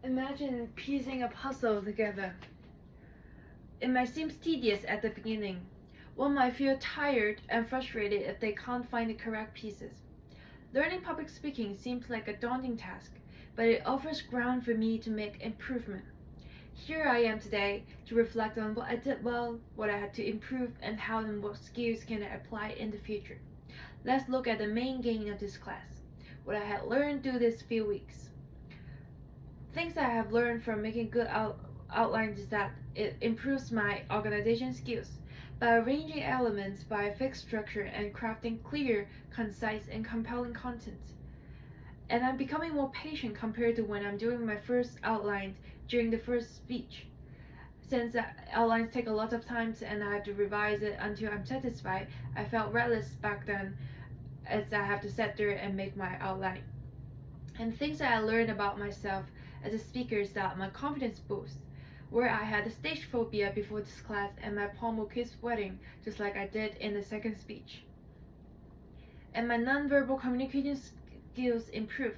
Imagine piecing a puzzle together. It might seem tedious at the beginning. One might feel tired and frustrated if they can't find the correct pieces. Learning public speaking seems like a daunting task, but it offers ground for me to make improvement. Here I am today to reflect on what I did well, what I had to improve, and how and what skills can I apply in the future. Let's look at the main gain of this class, what I had learned through these few weeks. Things I have learned from making good outlines is that it improves my organization skills by arranging elements by a fixed structure and crafting clear, concise, and compelling content. And I'm becoming more patient compared to when I'm doing my first outlines during the first speech. Since outlines take a lot of time and I have to revise it until I'm satisfied, I felt restless back then as I have to sit there and make my outline. And things that I learned about myself as a speaker is that my confidence boosts, where I had a stage phobia before this class and my palm will keep sweating just like I did in the second speech. And my nonverbal communication skills improve.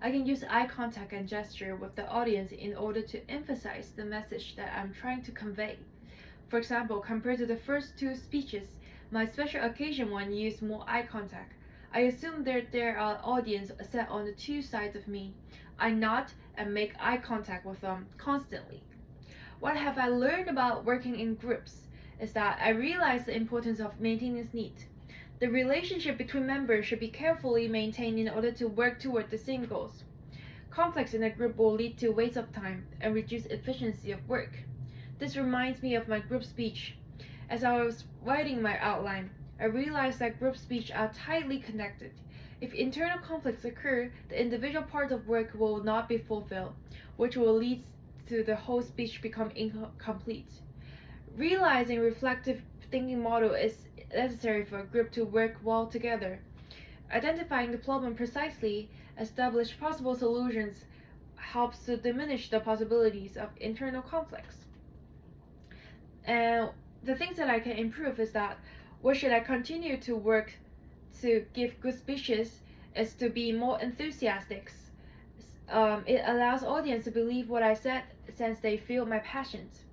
I can use eye contact and gesture with the audience in order to emphasize the message that I'm trying to convey. For example, compared to the first two speeches, my special occasion one used more eye contact. I assume that there are audience sat on the two sides of me. I nod and make eye contact with them constantly. What have I learned about working in groups is that I realize the importance of maintaining neat. The relationship between members should be carefully maintained in order to work toward the same goals. Conflicts in a group will lead to waste of time and reduce efficiency of work. This reminds me of my group speech. As I was writing my outline, I realized that group speech are tightly connected. If internal conflicts occur, the individual part of work will not be fulfilled, which will lead to the whole speech become incomplete. Realizing reflective thinking model is necessary for a group to work well together. Identifying the problem precisely, establish possible solutions helps to diminish the possibilities of internal conflicts. And the things that I can improve is that what should I continue to work to give good speeches is to be more enthusiastic. It allows audience to believe what I said since they feel my passions.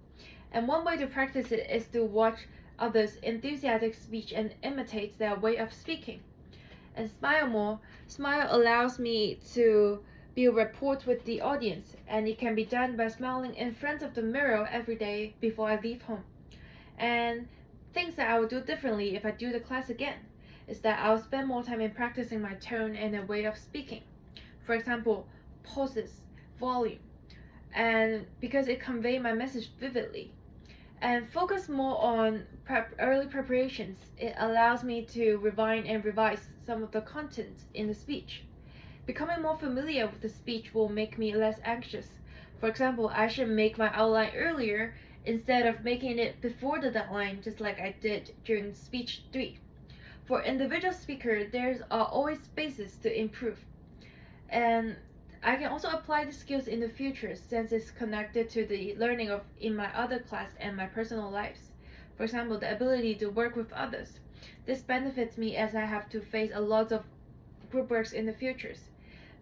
And one way to practice it is to watch others' enthusiastic speech and imitate their way of speaking. And smile more. Smile allows me to build rapport with the audience, and it can be done by smiling in front of the mirror every day before I leave home. And things that I will do differently if I do the class again is that I'll spend more time in practicing my tone and the way of speaking. For example, pauses, volume, and because it conveys my message vividly. And focus more on early preparations. It allows me to refine and revise some of the content in the speech. Becoming more familiar with the speech will make me less anxious. For example, I should make my outline earlier instead of making it before the deadline, just like I did during speech 3. For individual speaker, there are always spaces to improve. And I can also apply the skills in the future since it's connected to the learning of in my other class and my personal lives. For example, the ability to work with others. This benefits me as I have to face a lot of group works in the futures.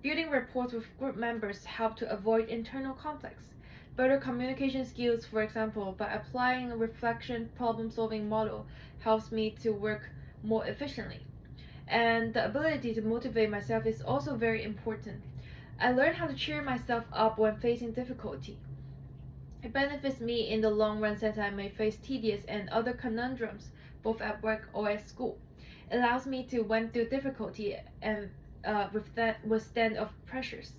Building rapport with group members help to avoid internal conflicts. Better communication skills, for example, by applying a reflection problem-solving model helps me to work more efficiently. And the ability to motivate myself is also very important. I learned how to cheer myself up when facing difficulty. It benefits me in the long run since I may face tedious and other conundrums both at work or at school. It allows me to went through difficulty and withstand of pressures.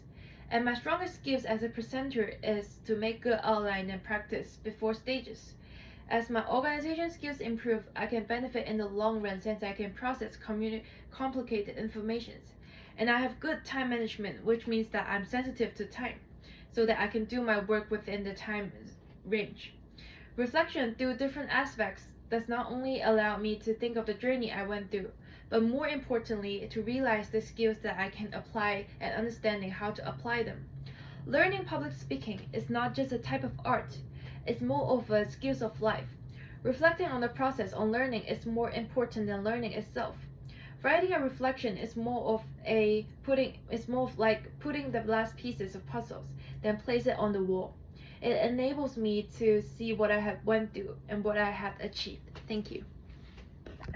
And my strongest skills as a presenter is to make good outline and practice before stages. As my organization skills improve, I can benefit in the long run since I can process complicated information. And I have good time management, which means that I'm sensitive to time, so that I can do my work within the time range. Reflection through different aspects does not only allow me to think of the journey I went through, but more importantly, to realize the skills that I can apply and understanding how to apply them. Learning public speaking is not just a type of art, it's more of a skills of life. Reflecting on the process on learning is more important than learning itself. Writing a reflection is more of like putting the last pieces of puzzles, then place it on the wall. It enables me to see what I have went through and what I have achieved. Thank you.